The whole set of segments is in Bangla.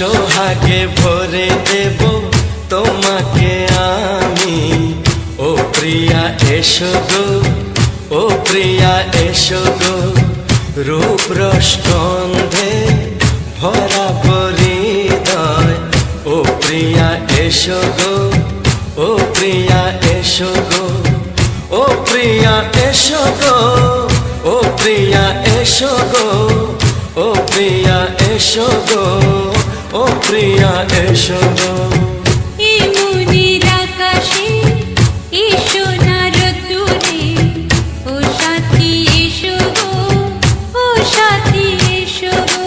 সোহাগে ভরে দেব তোমাকে আমি। ও প্রিয়া এসো গো, ও প্রিয়া এসো গো, রূপ রস গন্ধে ভরা হৃদয়। ও প্রিয়া এসো গো, ও প্রিয়া এসো গো, ও প্রিয়া এসো গো, ও প্রিয়া এসো গো, ও প্রিয়া এসো গো, ও প্রিয়া এসো গো। এই মনের আকাশে এসো না রোদ্দুরে, ও সাথী এসো গো, ও সাথী এসো গো।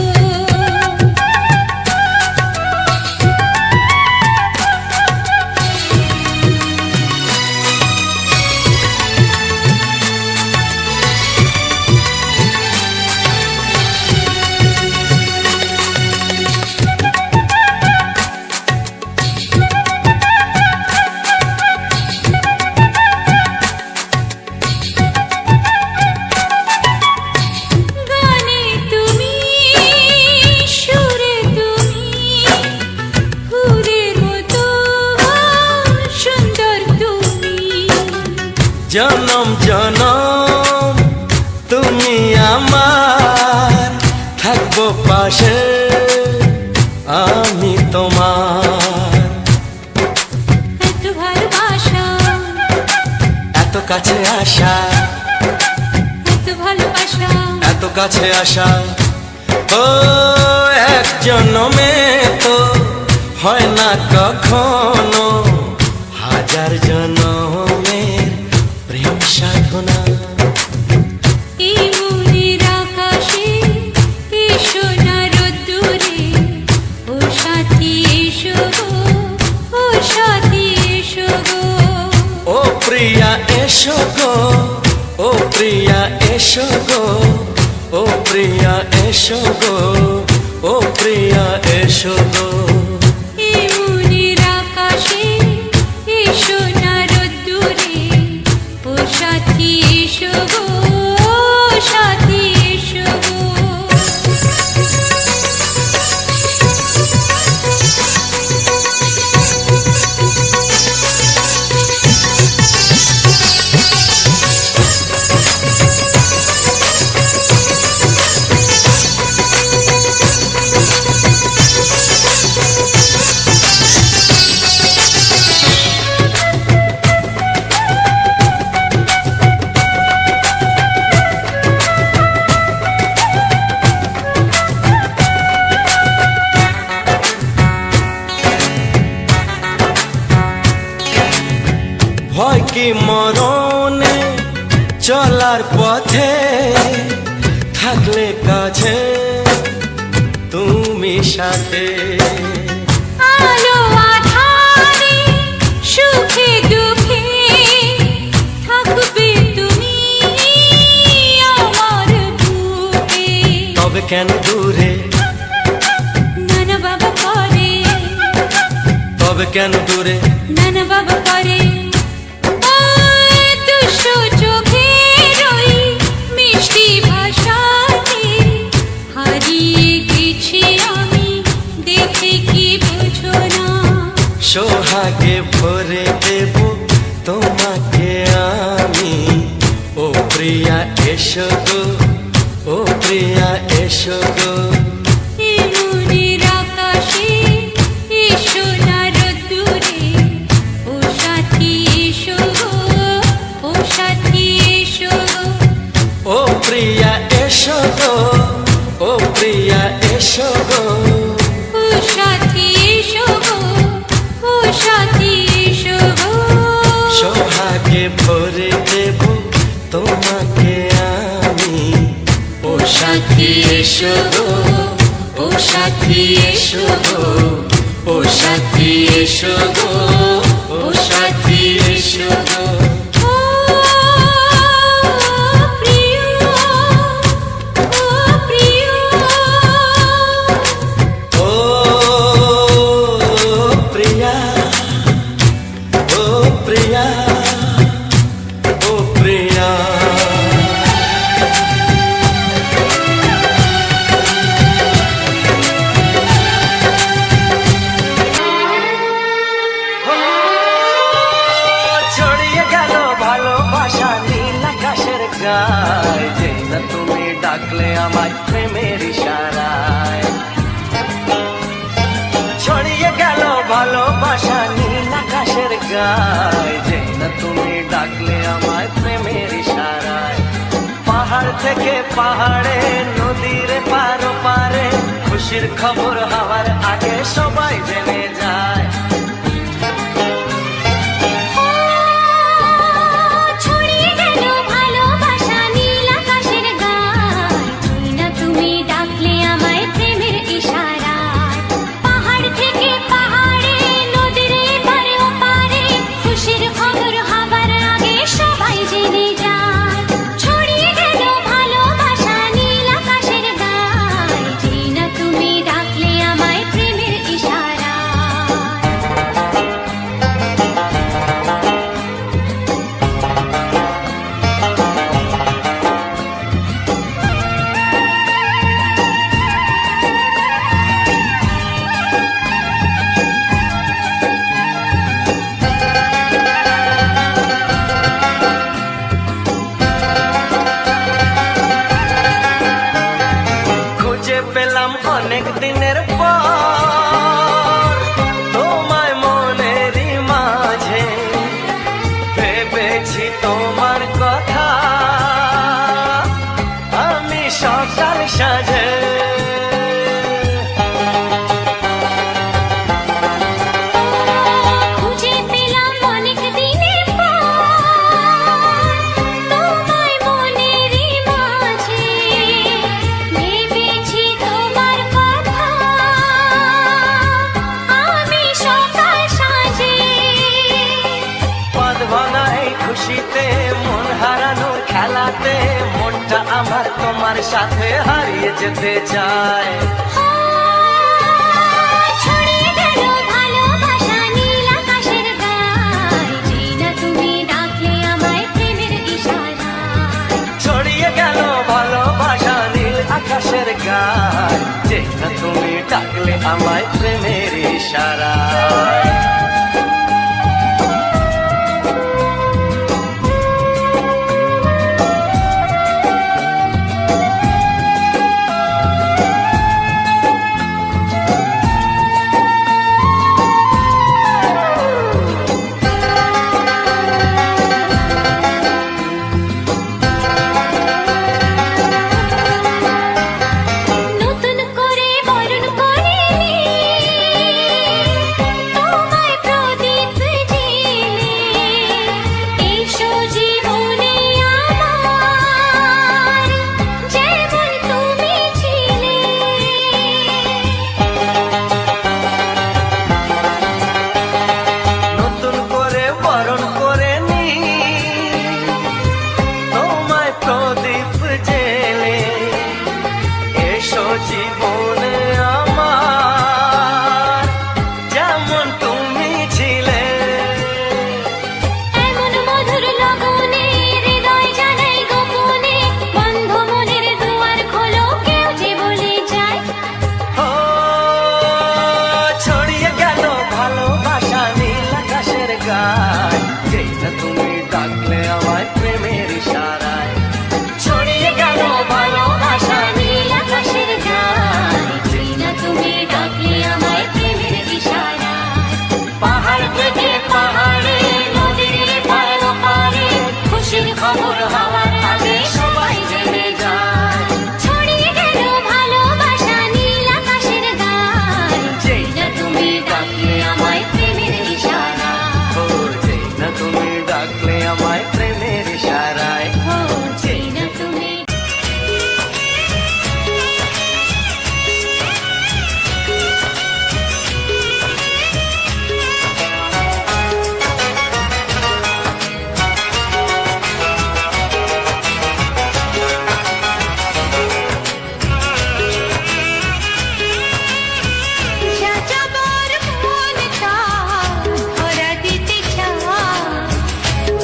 জনম জনম তুমি আমার, থাকবো পাশে আমি তোমার। এত ভালোবাসা, এত কাছে আসা, এত ভালোবাসা, এত কাছে আসা। ও এক জন্মে তো হয় না কখনো, হাজার জন্মের প্রেম সাধনা। এই মনের আকাশে এসো না রোদ্দুরে, ও সাথী এসো গো, ও সাথী এসো গো। ও প্রিয়া এসো গো, ও প্রিয়া এসো গো, ও প্রিয়া এসো গো, ও প্রিয়া এসো গো। এই মনের আকাশে এসো না রোদ্দুরে, ও সাথী এসো গো, ও সাথী এসো গো। ভয় কি মরণে চলার পথে, থাকলে কাছে তুমি সাথে। আলো আঁধারে সুখে দুঃখে থাকবে তুমি আমার বুকে। তবে কেন দূরে, নানা বাবা করে, তবে কেন দূরে, নানা বাবা করে। দুষ্ট চোখের ওই মিষ্টি ভাষাতে হারিয়ে গেছি আমি, দেখে কি বোঝো না। সোহাগে ভরে দেব তোমাকে আমি। ও প্রিয়া এসো গো, ও প্রিয়া এসো গো। এই মনের আকাশে এসো না রোদ্দুরে, ও সাথী এসো গো, ও সাথী এসো গো। ও প্রিয়া এসো গো, ও প্রিয়া এসো গো, ও সাথী এসো গো, ও সাথী এসো গো। সোহাগে ভরে দেব তোমাকে আমি। ও সাথী এসো গো, ও সাথী এসো গো, ও সাথী এসো গো, ও সাথী এসো গো। ও প্রিয়, ও প্রিয়, ও প্রিয়া, ও প্রিয়া, ও প্রিয়া। ইশারায়। ছড়িয়ে গেল ভালোবাসা নীল আকাশের গায়, যে না তুমি ডাকলে আমায় প্রেমের ইশারায়। পাহাড় থেকে পাহাড়ে নদীর পারো পারে, খুশির খবর হওয়ার আগে সবাই জেনে যায়। ছড়িয়ে গেল ভালোবাসা নীল আকাশের গায়, তুই না তুমি ডাকলে আমায় প্রেমের ইশারায়। পাহাড় থেকে পাহাড়ে নদীর এপারে ওপারে, খুশির খবর হবার আগে সবাই জেনে যায়। ছড়িয়ে গেল ভালোবাসা নীল আকাশের গায়, তুই না তুমি ডাকলে আমায় প্রেমের ইশারায়। খুঁজে পেলাম অনেক দিনের পর তোমায় মনেরই মাঝে, ভেবেছি তোমার কথা আমি সকাল সাজে। খুঁজে পেলাম অনেক দিনের পর তোমায় মনেরই মাঝে, ভেবেছি তোমার কথা আমি সকাল সাজে। পদ ভাঙা এই খুশিতে মন হারানোর খেলাতে, মনটা আমার তোমার সাথে হারিয়ে যেতে চায়। ছড়িয়ে গেল ভালোবাসা নীল আকাশের গায়, যে না তুমি ডাকলে আমায় প্রেমের ইশারায়। ছড়িয়ে গেল ভালোবাসা নীল আকাশের গায়, যে না তুমি ডাকলে আমায় প্রেমের ইশারায়। নতুন করে বরণ করে তোমায় প্রদীপ জেলে, এসো জীবনে আমার যেমন তুমি ছিলে। নতুন করে বরণ করে নি তোমায় প্রদীপ জেলে, এসো জীবনে আমার যেমন তুমি ছিলে। এমন মধুর লগনে হৃদয় জানাই গোপনে, বন্ধ মনের দুয়ার খোলো কেউ যে বলে যায়। ও ছড়িয়ে গেল ভালোবাসা নীল আকাশের গায়, যেই না তুমি ডাকলে আমায় প্রেমের ইশারায়। ছড়িয়ে গেল ভালোবাসা নীল আকাশের গায়, যেই না তুমি ডাকলে আমায় প্রেমের ইশারায়। পাহাড় থেকে পাহাড়ে নদীর পার পারে, খুশির খবর হওয়ার আগে সবাই জেনে যায়। ছড়িয়ে গেল ভালোবাসা নীল আকাশের গায়, যেই না তুমি ডাকলে আমায় প্রেমের ইশারায়। ও যেই না তুমি ডাকলে আমায় প্রেমের ইশারায়। ও যেই না তুমি যাযাবর মনটা ধরা দিতে চায়,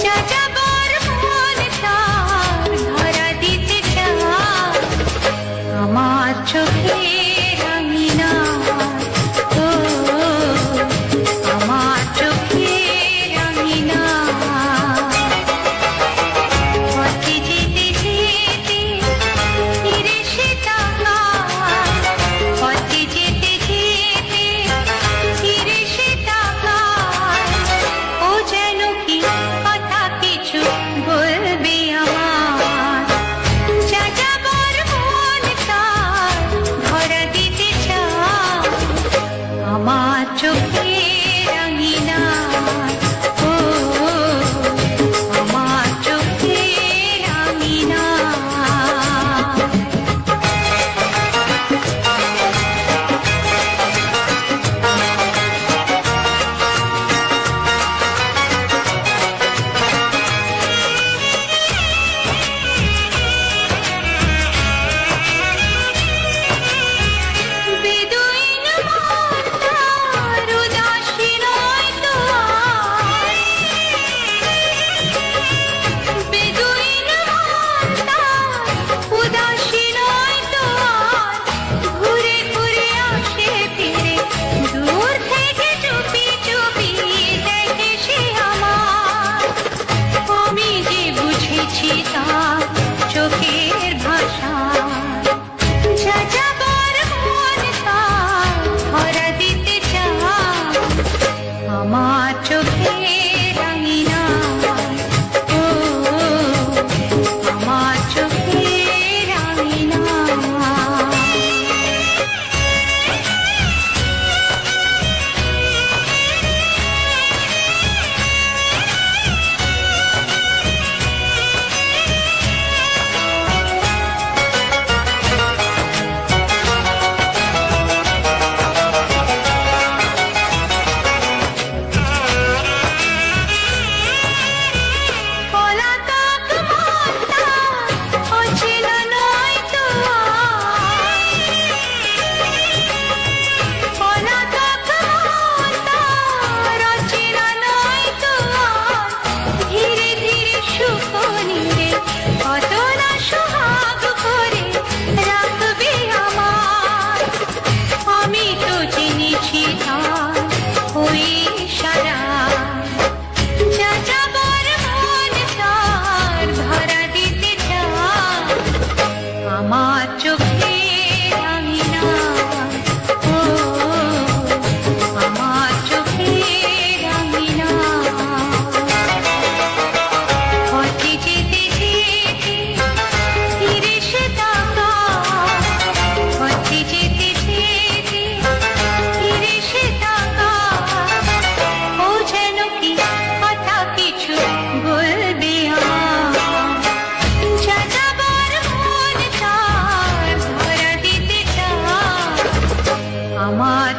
যাযাবর মনটা ধরা দিতে চায়। আমার চোখের আঙিনা, ও আমার চোখের আঙিনা। পথে যেতে যেতে ফিরে সে তাকায়,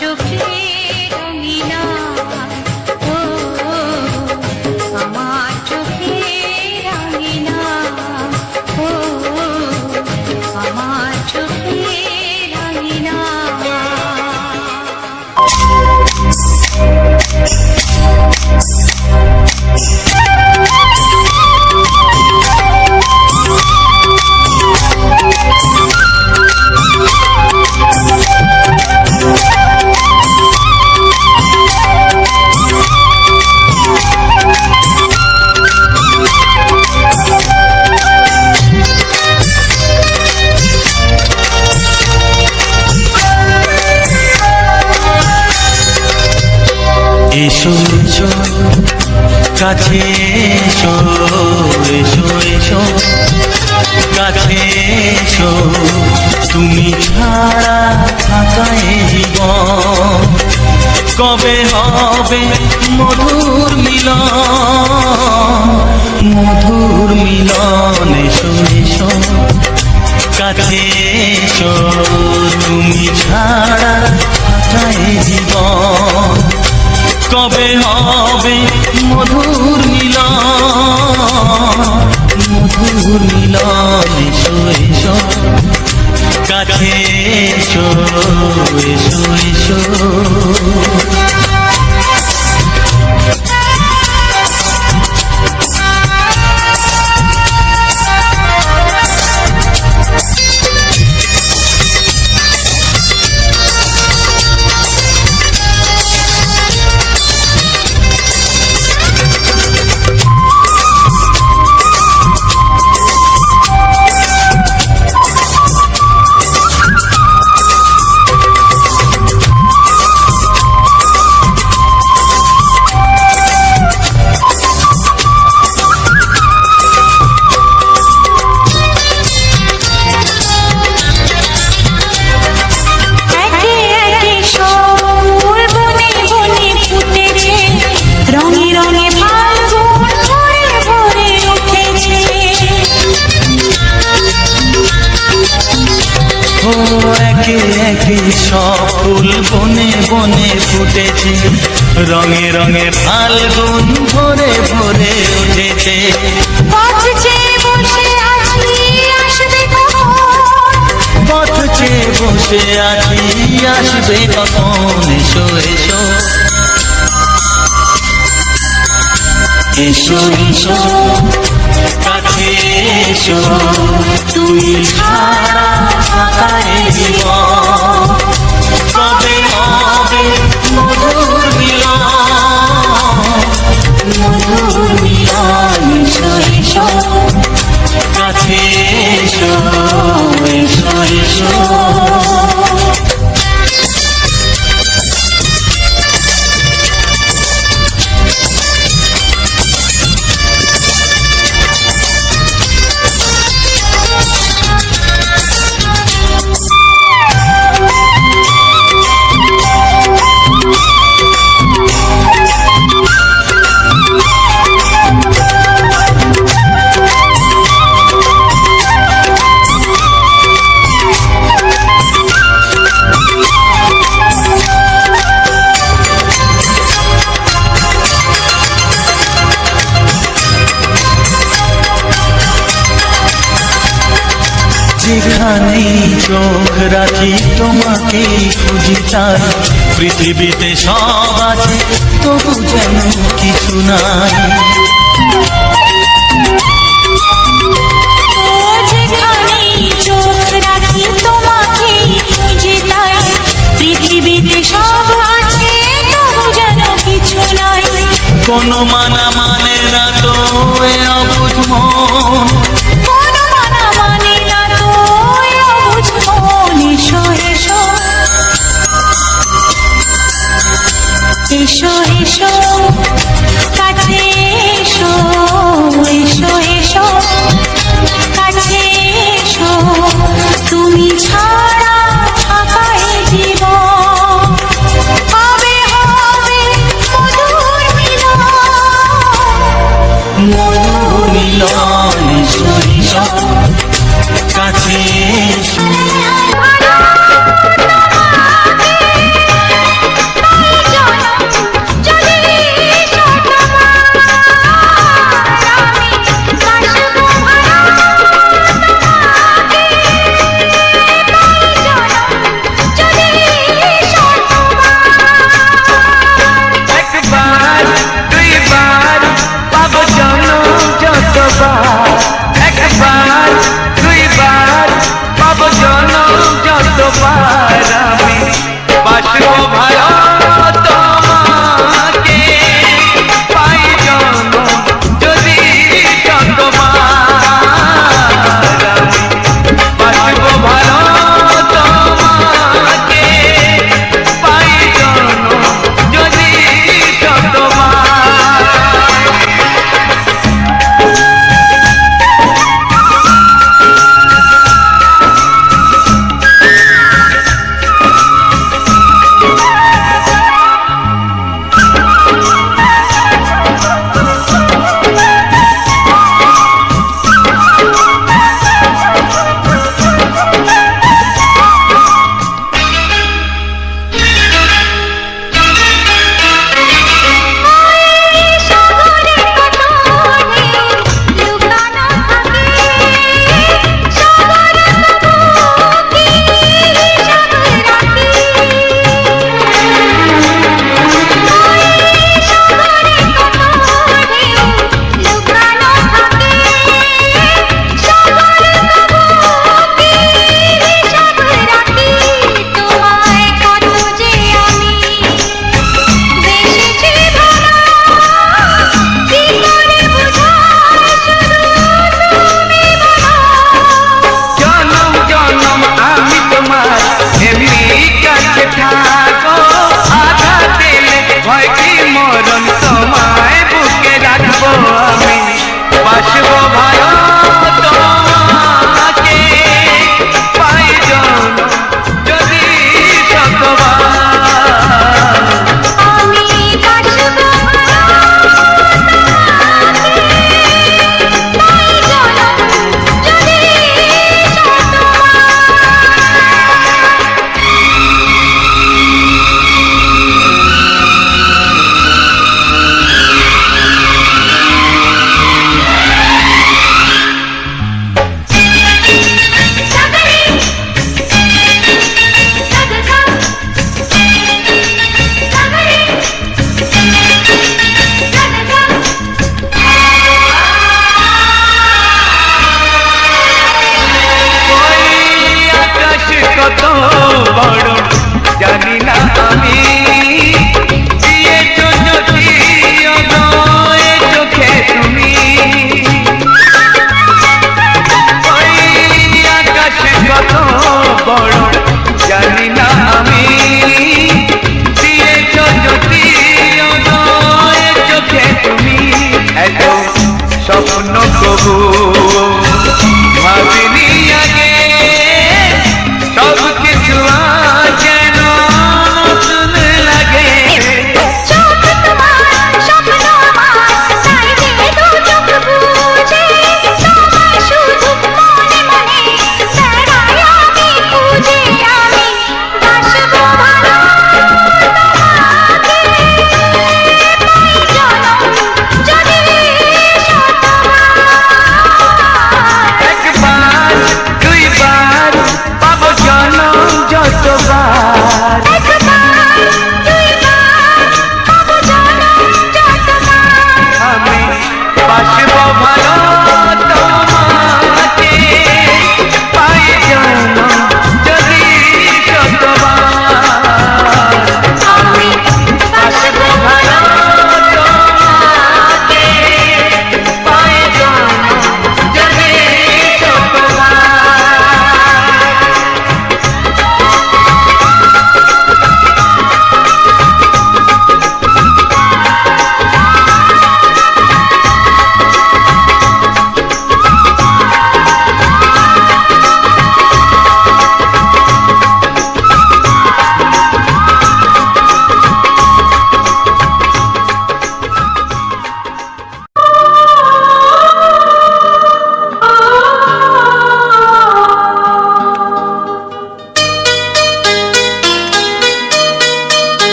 চোখে রঙিনা, ও আমার চোখে রঙিনা, ও আমার চোখে রঙিনা। এসো এসো কাছে এসো, এসো এসো কাছে এসো, তুমি ছাড়া থাকা এ জীবন কবে হবে মধুর মিলন, মধুর মিলন। এসো এসো কাছে এসো, তুমি ছাড়া থাকা এ জীবন কবে হবে মধুর মিলন, মধুর মিলন। এসো এসো কাছে এসো, এসো এসো। একে একে সব ফুল বনে বনে ফুটেছে, রঙে রঙে ফাল্গুন ভরে ভরে উঠেছে। পথ চেয়ে বসে আছি আসবে কখন, পথ চেয়ে বসে আছি আসবে কখন। এসো এসো এসো এসো কাছে এসো, তুমি ছাড়া থাকা এ জীবন কবে হবে মধুর মিলন, মধুর মিলন। এসো এসো কাছে এসো, এসো এসো। যেখানেই চোখ রাখি তোমাকেই খুঁজি, তাই পৃথিবীতে সব আছে তবু যেন কিছু নাই। যেখানেই চোখ রাখি তোমাকেই খুঁজি, তাই পৃথিবীতে সব আছে তবু যেন কিছু নাই। কোনো মানা মানে না তো এ অবুঝ মন, কোনো মানা মানে না তো এ অবুঝ মন। এসো এসো এসো